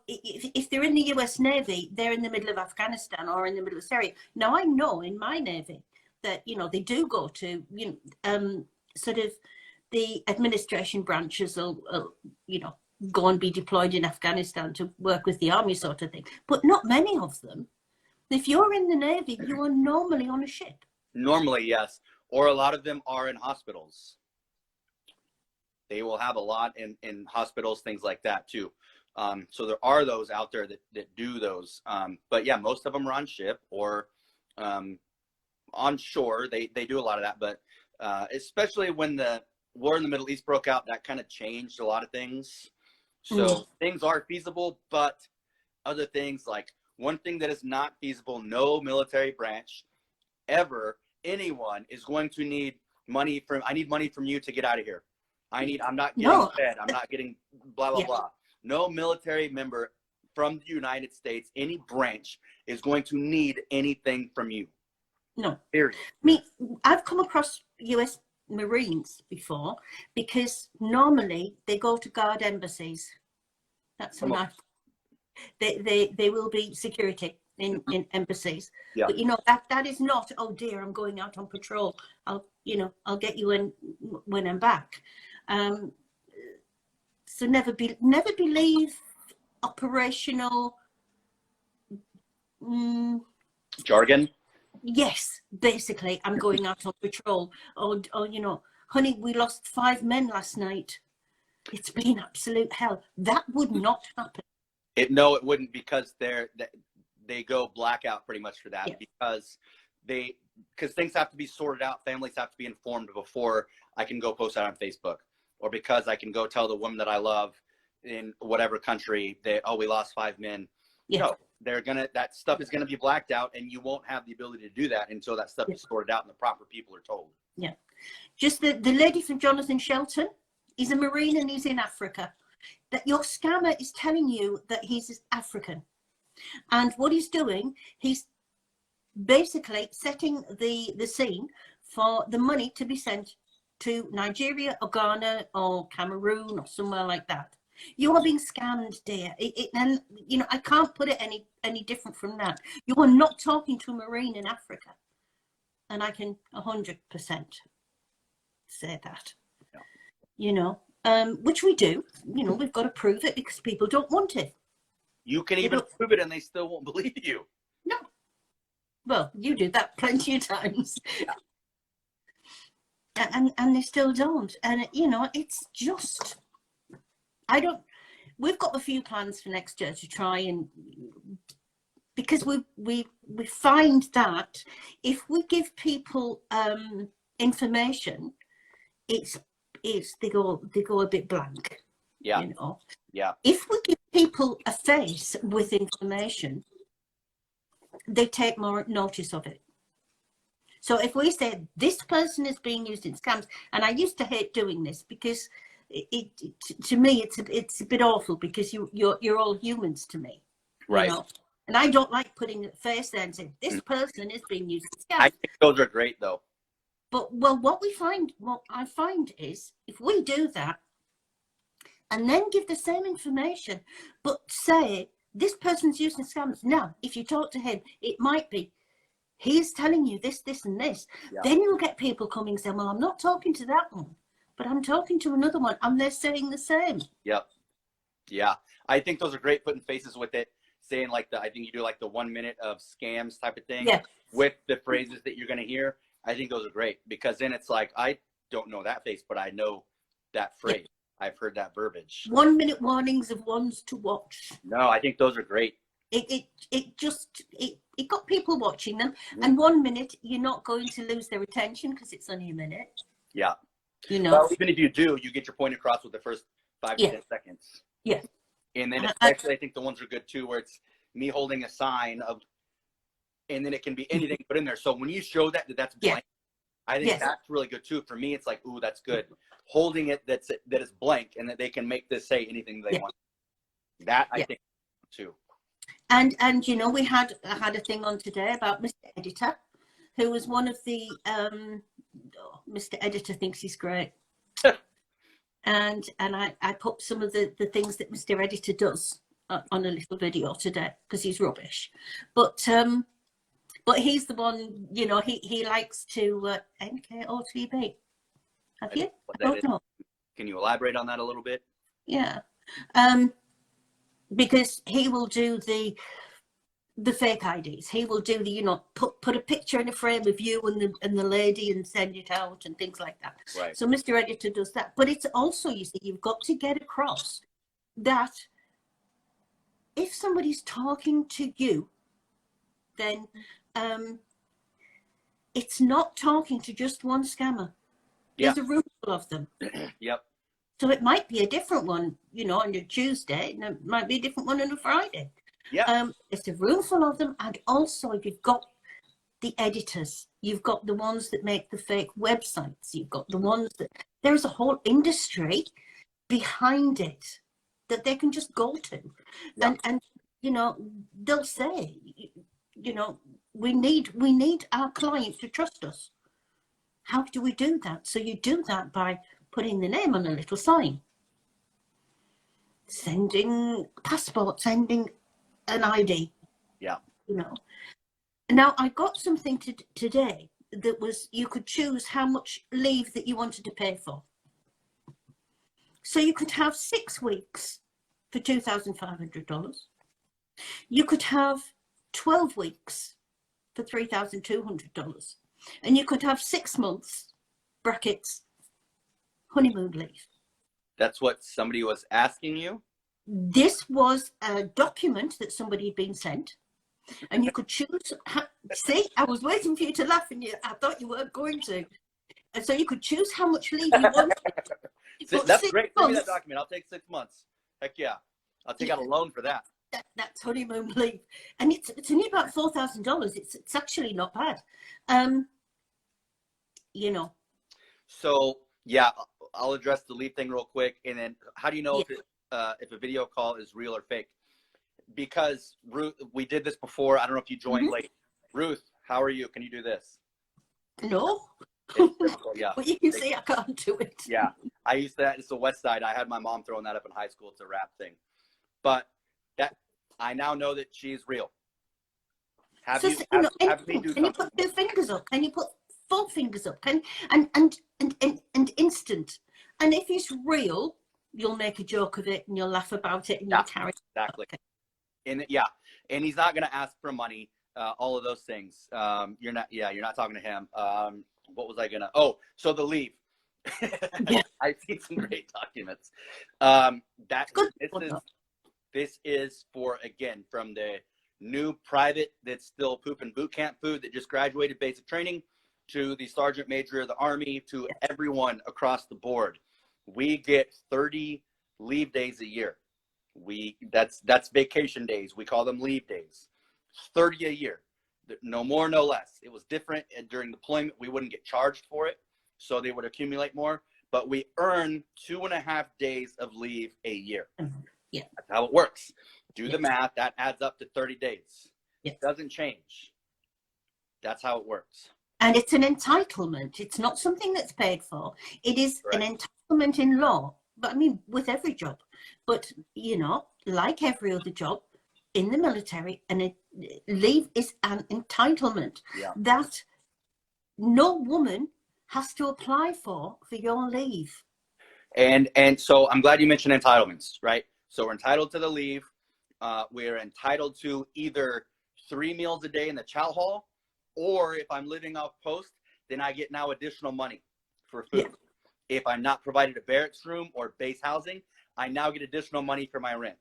If they're in the US Navy, they're in the middle of Afghanistan or in the middle of Syria. Now, I know in my Navy that, they do go to, sort of the administration branches will go and be deployed in Afghanistan to work with the army sort of thing. But not many of them. If you're in the Navy, you are normally on a ship. Normally, yes. Or a lot of them are in hospitals. They will have a lot in hospitals, things like that too. So there are those out there that do those. But yeah, most of them are on ship or on shore. They do a lot of that. But especially when the war in the Middle East broke out, that kind of changed a lot of things. So things are feasible, but other things, like one thing that is not feasible, no military branch ever, anyone is going to need money I need money from you to get out of here. I'm not getting fed. I'm not getting blah, blah, blah. No military member from the United States, any branch, is going to need anything from you. No. Period. I mean, I've come across US Marines before, because normally they go to guard embassies. That's enough. They will be security in embassies. Yeah. But that is not, oh dear, I'm going out on patrol. I'll get you when I'm back. So never believe operational jargon. Yes, basically, I'm going out on patrol. Or honey, we lost 5 men last night. It's been absolute hell. That would not happen. No, it wouldn't, because they go blackout pretty much for that. Yeah. Because things have to be sorted out. Families have to be informed before I can go post that on Facebook, or because I can go tell the woman that I love in whatever country we lost 5 men. Yeah. No, that stuff is gonna be blacked out, and you won't have the ability to do that until that stuff is sorted out and the proper people are told. Yeah. Just the lady from Jonathan Shelton, he's a Marine and he's in Africa. That your scammer is telling you that he's African. And what he's doing, he's basically setting the scene for the money to be sent to Nigeria or Ghana or Cameroon or somewhere like that. You are being scammed, dear. And I can't put it any different from that. You are not talking to a Marine in Africa. And I can 100% say that. Yeah. Which we do. We've got to prove it, because people don't want it. You can even prove it and they still won't believe you. No. Well, you do that plenty of times. Yeah. And they still don't. And, it's just... we've got a few plans for next year to try and, because we find that if we give people information, they go a bit blank. Yeah. Yeah. If we give people a face with information, they take more notice of it. So if we say this person is being used in scams, and I used to hate doing this, because to me it's a bit awful, because you're all humans to me, right? And I don't like putting a face there and saying this person is being used in scams. I think those are great though. But what I find is, if we do that and then give the same information, but say this person's using scams. Now, if you talk to him, it might be, he's telling you this, this, and this. Yeah. Then you'll get people coming saying, well, I'm not talking to that one, but I'm talking to another one, and they're saying the same. Yep. Yeah. I think those are great, putting faces with it, saying like I think you do like the 1 minute of scams type of thing with the phrases that you're going to hear. I think those are great, because then it's like, I don't know that face, but I know that phrase. I've heard that verbiage. 1 minute warnings of ones to watch. No, I think those are great. It got people watching them, and 1 minute, you're not going to lose their attention because it's only a minute. Yeah. You know, well, even if you do, you get your point across with the first 5 to 10 seconds. Yeah. And then especially, I think the ones are good too, where it's me holding a sign of, and then it can be anything put in there. So when you show that's blank, I think that's really good too. For me, it's like, ooh, that's good. Holding it that is blank, and that they can make this say anything they want. That I think too. And you know, I had a thing on today about Mr. Editor, who was one of the Mr. Editor thinks he's great. and I put some of the things that Mr. Editor does on a little video today, because he's rubbish. But he's the one, you know, he likes to NKOTB. Have you? I don't know. Can you elaborate on that a little bit? Yeah. Because he will do the fake IDs. He will do the, you know, put a picture in a frame of you and the lady and send it out and things like that. Right. So Mr. Editor does that. But it's also, you see, you've got to get across that if somebody's talking to you, then it's not talking to just one scammer. There's a room full of them. Yep. So it might be a different one, you know, on a Tuesday, and it might be a different one on a Friday. Yeah. It's a room full of them, and also you've got the editors, you've got the ones that make the fake websites, you've got the ones that there's a whole industry behind it that they can just go to, and you know, they'll say, you know, we need our clients to trust us. How do we do that? So you do that by putting the name on a little sign, sending passport, sending an ID. Yeah. You know. Now I got something today that was, you could choose how much leave that you wanted to pay for. So you could have 6 weeks for $2,500. You could have 12 weeks for $3,200. And you could have 6 months, brackets, honeymoon leave. That's what somebody was asking you? This was a document that somebody had been sent, and you could choose. See, I was waiting for you to laugh, and I thought you weren't going to. And so you could choose how much leave you wanted. That's great. Send me that document. I'll take 6 months. Heck yeah. I'll take out a loan for that. That's honeymoon leave. And it's only about $4,000. It's actually not bad. You know. So, yeah, I'll address the leave thing real quick. And then how do you know if a video call is real or fake? Because Ruth, we did this before. I don't know if you joined late. Ruth, how are you? Can you do this? No. Yeah. But you can see I can't do it. Yeah. I used to, it's the West Side. I had my mom throwing that up in high school. It's a rap thing. But that, I now know that she's real. Have you put 2 fingers up? Can you put 4 fingers up? And instant. And if it's real, you'll make a joke of it and you'll laugh about it and you'll carry it. Exactly. And and he's not going to ask for money. All of those things. You're not talking to him. What was I gonna? Oh, so the leave. I've seen some great documents. This is for, again, from the new private that's still pooping boot camp food that just graduated basic training, to the sergeant major of the Army, to everyone across the board. We get 30 leave days a year. That's vacation days. We call them leave days. 30 a year. No more, no less. It was different during deployment. We wouldn't get charged for it, so they would accumulate more. But we earn 2.5 days of leave a year. Yeah. That's how it works. Do the math. That adds up to 30 days. Yeah. It doesn't change. That's how it works. And it's an entitlement. It's not something that's paid for. It is an entitlement in law. But I mean, with every job. But, you know, like every other job, in the military, and leave is an entitlement that no woman has to apply for your leave. And so I'm glad you mentioned entitlements, right? So we're entitled to the leave. We're entitled to either 3 meals a day in the chow hall, or if I'm living off post, then I get now additional money for food. Yeah. If I'm not provided a barracks room or base housing, I now get additional money for my rent.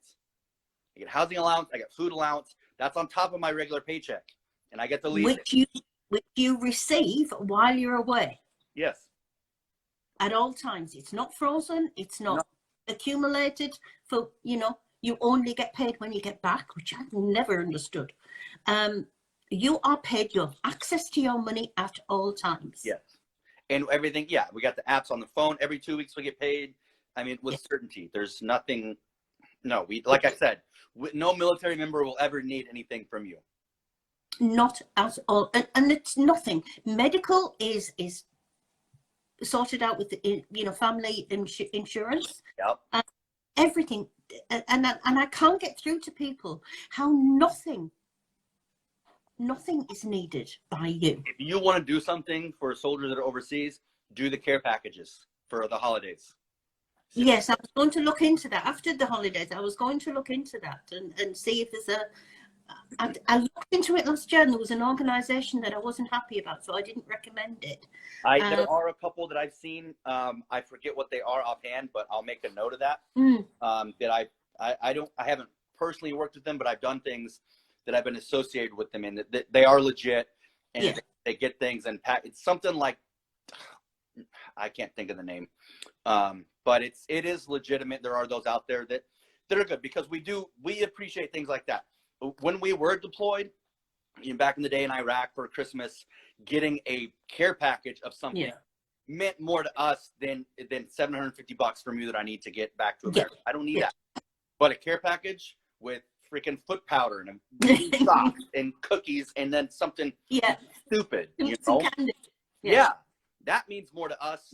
I get housing allowance, I get food allowance. That's on top of my regular paycheck, and I get to leave which you receive while you're away. Yes. At all times. It's not frozen. It's not accumulated for, you only get paid when you get back, which I've never understood. You are paid. You have access to your money at all times. Yes. And everything. Yeah. We got the apps on the phone. Every 2 weeks we get paid. I mean, with certainty. There's nothing. No, like I said, no military member will ever need anything from you. Not at all. And it's nothing. Medical is sorted out with the, family insurance. Yep. Everything. And I can't get through to people how nothing is needed by you. If you want to do something for soldiers that are overseas, do the care packages for the holidays. Yes, I was going to look into that after the holidays. I was going to look into that and see if there's I looked into it last year, and there was an organisation that I wasn't happy about, so I didn't recommend it. There are a couple that I've seen. I forget what they are offhand, but I'll make a note of that. That I haven't personally worked with them, but I've done things that I've been associated with them in. That they are legit, and they get things and pack. It's something like, I can't think of the name, but it is legitimate. There are those out there that are good, because we appreciate things like that. When we were deployed, back in the day in Iraq for Christmas, getting a care package of something meant more to us than $750 from you that I need to get back to America. I don't need that. But a care package with freaking foot powder and a socks and cookies and then something stupid, that means more to us,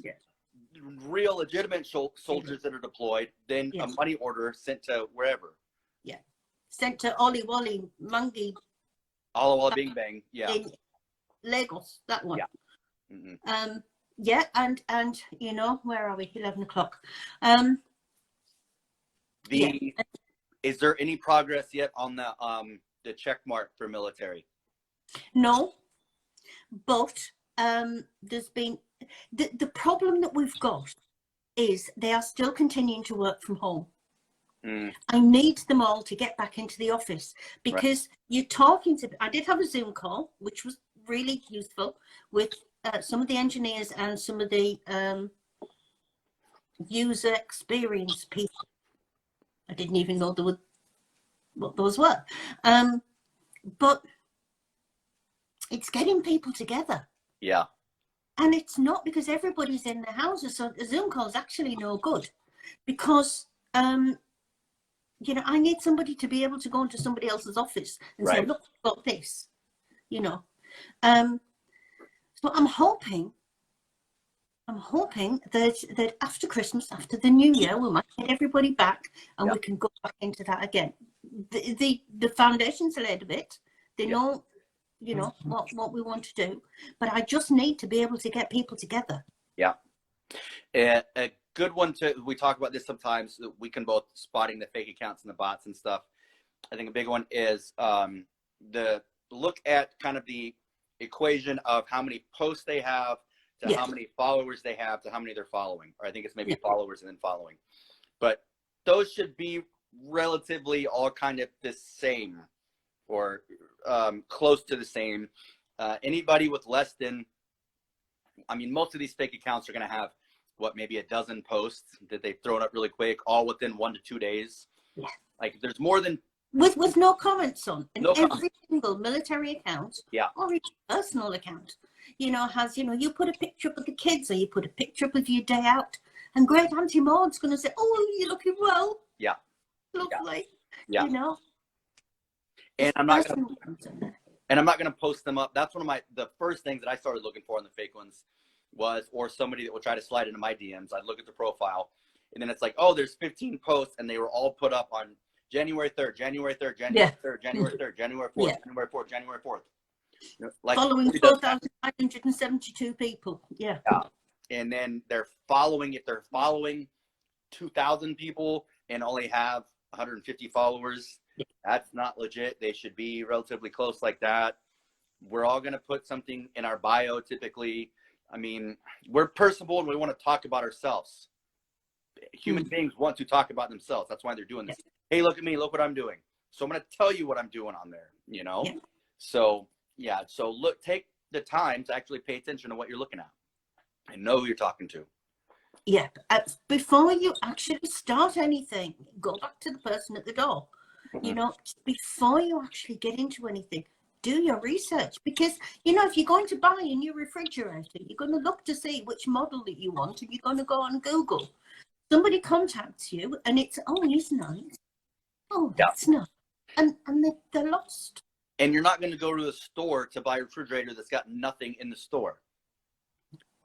real legitimate soldiers that are deployed, than a money order sent to wherever. Sent to Ollie Wally Mungie. Alla Walla Bing Bang, in Lagos, that one. Mm-hmm. And where are we? 11 o'clock. Is there any progress yet on the check mark for military? No, but there's been the problem that we've got is they are still continuing to work from home. I need them all to get back into the office, because you're talking to. I did have a Zoom call, which was really useful, with some of the engineers and some of the user experience people. I didn't even know what those were, but it's getting people together. Yeah, and it's not because everybody's in their houses, so a Zoom call is actually no good, because I need somebody to be able to go into somebody else's office and say, look, I've got this, So I'm hoping that after Christmas, after the new year, we might get everybody back and we can go back into that again. The foundations are laid a bit. They know, what we want to do, but I just need to be able to get people together. Yeah. A good one we talk about this sometimes, we can both spotting the fake accounts and the bots and stuff. I think a big one is the look at kind of the equation of how many posts they have to how many followers they have to how many they're following, or I think it's maybe followers and then following, but those should be relatively all kind of the same, or close to the same. Anybody with less than, most of these fake accounts are going to have maybe a dozen posts that they've thrown up really quick, all within 1 to 2 days. Yeah. Like there's more than with no comments on, and every comments. Single military account, or even personal account, has you put a picture up of the kids, or you put a picture up of your day out, and great Auntie Maud's going to say, "Oh, you're looking well." Yeah. Lovely. Yeah. And I'm not going to post them up. That's one of the first things that I started looking for in the fake ones or somebody that will try to slide into my DMs. I'd look at the profile, and then it's like, oh, there's 15 posts, and they were all put up on January 3rd, January 3rd, January Yeah. 3rd, January 3rd, January 4th, Yeah. January 4th, January 4th. Like, Following 4,572 people. Yeah. yeah. And then if they're following 2,000 people and only have 150 followers, that's not legit. They should be relatively close like that. We're all going to put something in our bio typically. I mean, we're personable and we want to talk about ourselves. Human beings want to talk about themselves. That's why they're doing this. Hey, look at me. Look what I'm doing. So I'm going to tell you what I'm doing on there, you know? Yeah. So, yeah. So take the time to actually pay attention to what you're looking at and know who you're talking to. Yeah. Before you actually start anything, go back to the person at the door. You know, before you actually get into anything, do your research. Because, you know, if you're going to buy a new refrigerator, you're going to look to see which model that you want, and you're going to go on Google. Somebody contacts you and it's, oh, he's nice. Oh, that's nice. And they're lost. And you're not going to go to the store to buy a refrigerator that's got nothing in the store.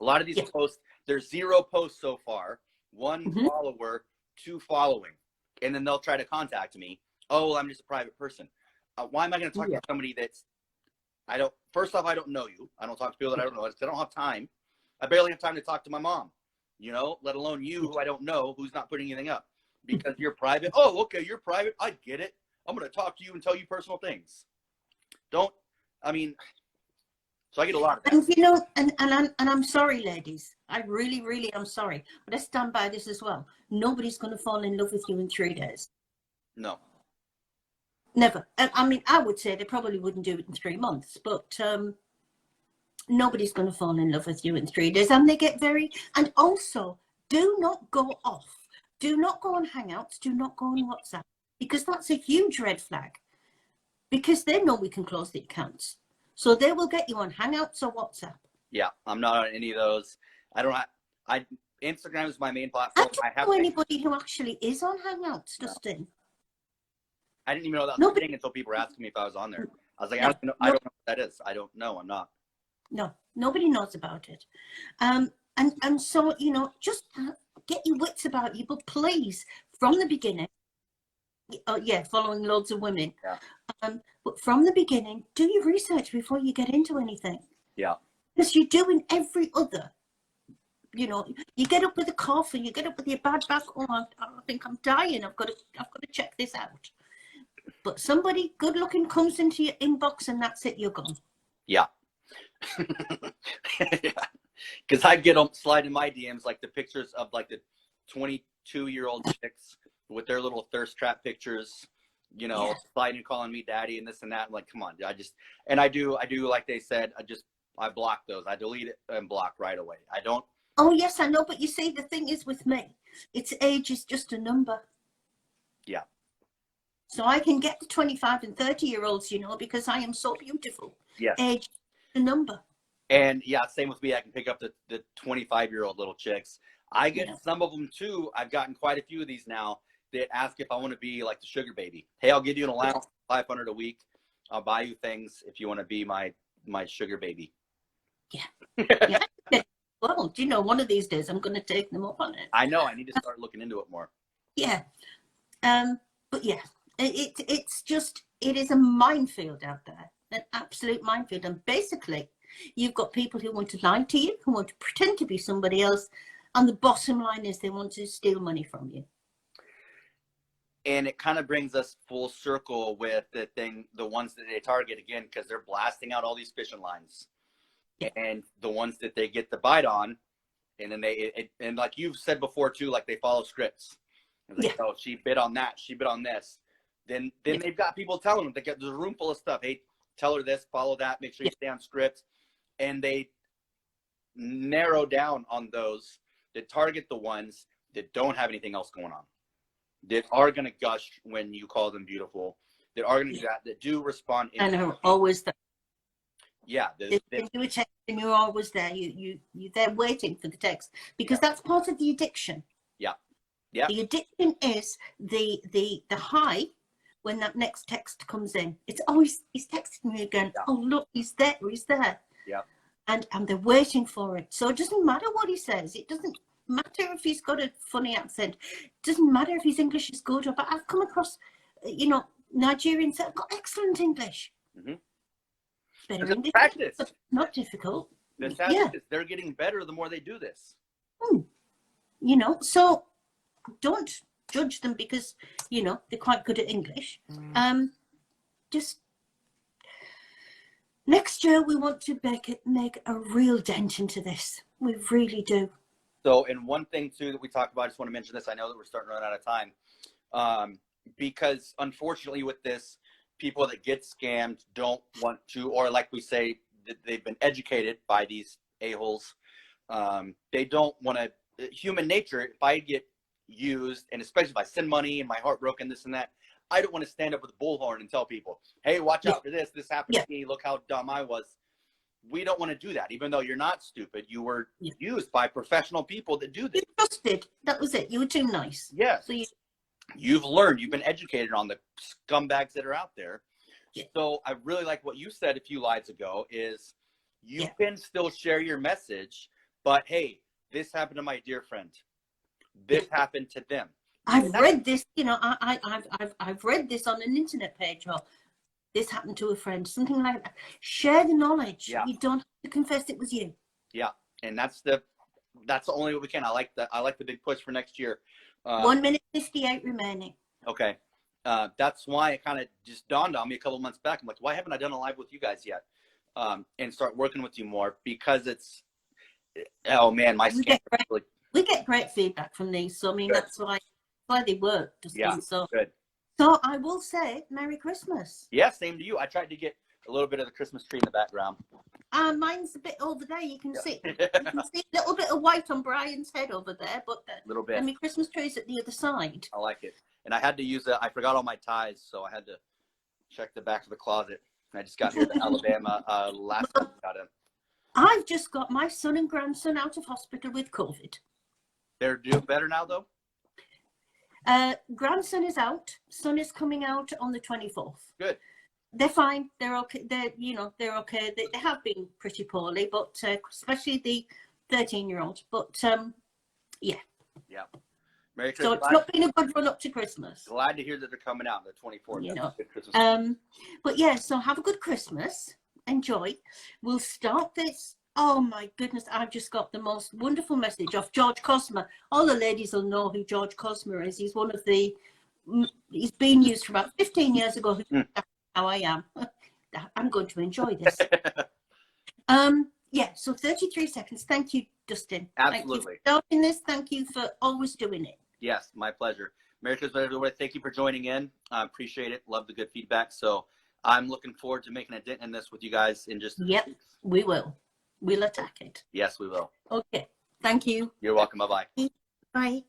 A lot of these posts, there's 0 posts so far, 1 follower, 2 following. And then they'll try to contact me. Oh, well, I'm just a private person. Why am I going to talk to somebody first off, I don't know you. I don't talk to people that I don't know. I don't have time. I barely have time to talk to my mom, you know, let alone you, who I don't know, who's not putting anything up because you're private. Oh, okay. You're private. I get it. I'm going to talk to you and tell you personal things. So I get a lot of that. And, you know, and I'm sorry, ladies. I really, really am sorry. But I stand by this as well. Nobody's going to fall in love with you in 3 days. No. Never. I mean, I would say they probably wouldn't do it in 3 months, but nobody's going to fall in love with you in 3 days. And they get and also, do not go off. Do not go on Hangouts. Do not go on WhatsApp, because that's a huge red flag, because they know we can close the accounts. So they will get you on Hangouts or WhatsApp. Yeah, I'm not on any of those. Instagram is my main platform. I don't know anybody who actually is on Hangouts, Dustin. I didn't even know that was a thing until people were asking me if I was on there. I was like, I don't know what that is. I don't know. I'm not. No, nobody knows about it. And so, you know, just get your wits about you, but please, from the beginning, following loads of women. Yeah. But from the beginning, do your research before you get into anything. Yeah. Because you're doing every other. You know, you get up with a cough and you get up with your bad back. Oh, I think I'm dying. I've got to check this out. But somebody good looking comes into your inbox and that's it. You're gone. Yeah. Because I get them slide in my DMs like the pictures of like the 22-year-old chicks with their little thirst trap pictures, you know, sliding, calling me daddy and this and that. I'm like, come on, I do like they said, I block those. I delete it and block right away. I don't. Oh yes, I know. But you see, the thing is with me, age is just a number. Yeah. So I can get the 25 and 30-year-olds, you know, because I am so beautiful. Yeah. Age, the number. And yeah, same with me. I can pick up the 25-year-old little chicks. I get some of them too. I've gotten quite a few of these now that ask if I want to be like the sugar baby. Hey, I'll give you an allowance, $500 a week. I'll buy you things if you want to be my sugar baby. Yeah. Yeah. Well, do you know, one of these days I'm going to take them up on it. I know. I need to start looking into it more. Yeah. But yeah, it's just, it is a minefield out there, an absolute minefield. And basically, you've got people who want to lie to you, who want to pretend to be somebody else. And the bottom line is they want to steal money from you. And it kind of brings us full circle with the ones that they target again, because they're blasting out all these fishing lines. Yeah. And the ones that they get the bite on, and then and like you've said before too, like they follow scripts. Like, oh, she bit on that, she bit on this. Then they've got people telling them, there's a room full of stuff. Hey, tell her this, follow that, make sure you stay on script. And they narrow down on those that target the ones that don't have anything else going on, that are going to gush when you call them beautiful, that are going to do that do respond. And are always there. Yeah. They do a text and you're always there. You're there waiting for the text, because that's part of the addiction. Yeah. Yeah. The addiction is the high when that next text comes in. It's always, he's texting me again. Yeah. Oh, look, he's there. Yeah. And they're waiting for it. So it doesn't matter what he says. It doesn't matter if he's got a funny accent. It doesn't matter if his English is good. But I've come across you know, Nigerians have got excellent English. Mm-hmm. Better It's English, practice. not difficult. The sadness is they're getting better the more they do this. You know, so don't judge them because, you know, they're quite good at English. Just next year we want to make a real dent into this. We really do. So, and one thing too that we talked about, I just want to mention this. I know that we're starting to run out of time, because unfortunately with this, people that get scammed don't want to, or like we say, that they've been educated by these a-holes. They don't want to. Human nature. If I get used, and especially if I send money and my heart broken, this and that, I don't want to stand up with a bullhorn and tell people, "Hey, watch out for this. This happened to me. Look how dumb I was." We don't want to do that. Even though you're not stupid, you were used by professional people that do this. You trusted. That was it. You were too nice. Yes. So you've learned. You've been educated on the scumbags that are out there. Yeah. So I really like what you said a few slides ago. Is you can still share your message, but hey, this happened to my dear friend. This happened to them. I've read this. You know, I've read this on an internet page. Or this happened to a friend. Something like that. Share the knowledge. Yeah. You don't have to confess it was you. Yeah, and that's the only way we can. I like the big push for next year. 1 minute 58 remaining. Okay. That's why it kind of just dawned on me a couple months back. I'm like, why haven't I done a live with you guys yet? And start working with you more, because it's, oh man, my skin. We get great feedback from these. So, I mean, that's why they work. Yeah, so good. So I will say Merry Christmas. Yeah, same to you. I tried to get a little bit of the Christmas tree in the background. Mine's a bit over there. You can see a little bit of white on Brian's head over there, but a little bit. And my Christmas tree's at the other side. I like it. And I had to use I forgot all my ties, so I had to check the back of the closet. I just got here to Alabama last time I got in. I've just got my son and grandson out of hospital with COVID. They're doing better now, though? Grandson is out. Son is coming out on the 24th. Good. They're fine. They're okay. They're okay. They have been pretty poorly, but especially the 13-year-old. But yeah. Yeah. Merry Christmas. So it's not been a good run up to Christmas. Glad to hear that they're coming out on the 24th. You know. But yeah. So have a good Christmas. Enjoy. We'll start this. Oh my goodness, I've just got the most wonderful message off George Cosmer. All the ladies will know who George Cosmer is. He's one of the, he's been used from about 15 years ago. How I am. I'm going to enjoy this. Yeah, so 33 seconds. Thank you, Dustin. Absolutely. Thank you for starting this. Thank you for always doing it. Yes, my pleasure. Merry Christmas, everybody. Thank you for joining in. I appreciate it. Love the good feedback. So I'm looking forward to making a dent in this with you guys in just we will. We'll attack it. Yes, we will. Okay. Thank you. You're welcome. Bye-bye. Bye.